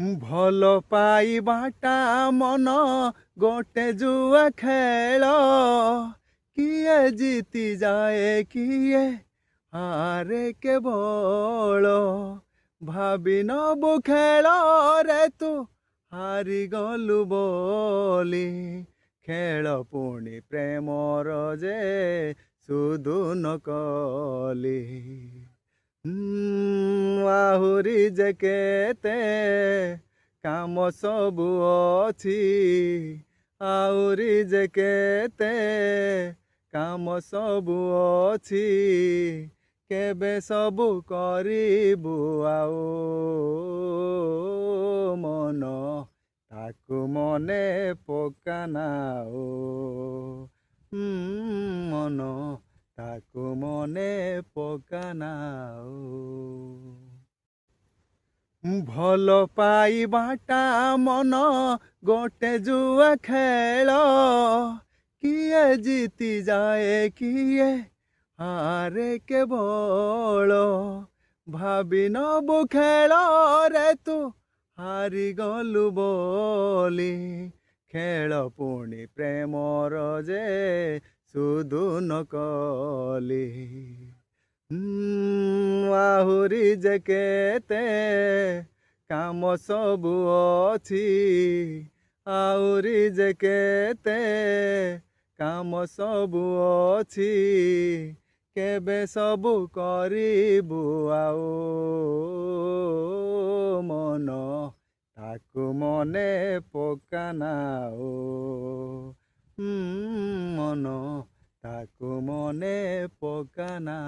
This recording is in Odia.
ଭଲ ପାଇବାଟା ମନ ଗୋଟେ ଜୁଆ ଖେଳ। କିଏ ଜିତି ଯାଏ କିଏ ହାରେ କେବଳ। ଭାବି ନବୁ ଖେଳରେ ତୁ ହାରିଗଲୁ ବୋଲି। ଖେଳ ପୁଣି ପ୍ରେମର ଯେ ସୁଧୁ ନକଲି। ଆହୁରି ଯେ କେତେ କାମ ସବୁ ଅଛି। ଆହୁରି ଯେ କେତେ କାମ ସବୁ ଅଛି। କେବେ ସବୁ କରିବୁ ଆଉ ମନ ତାକୁ ମନେ ପକାନା ମନ ତାକୁ ମନେ ପକାନା। ଭଲ ପାଇବାଟା ମନ ଗୋଟେ ଜୁଆ ଖେଳ। କିଏ ଜିତି ଯାଏ କିଏ ହାରେ କେବଳ। ଭାବି ନବୁ ଖେଳରେ ତୁ ହାରିଗଲୁ ବୋଲି। ଖେଳ ପୁଣି ପ୍ରେମର ଯେ ସୁଧୁ ନକଲି। ଆହୁରି ଯେ କେତେ କାମ ସବୁ ଅଛି। ଆହୁରି ଯେ କେତେ କାମ ସବୁ ଅଛି। କେବେ ସବୁ କରିବୁ ଆଉ ମନ ତାକୁ ମନେ ପକାନା ମନ ତାକୁ ମନେ ପକାନା।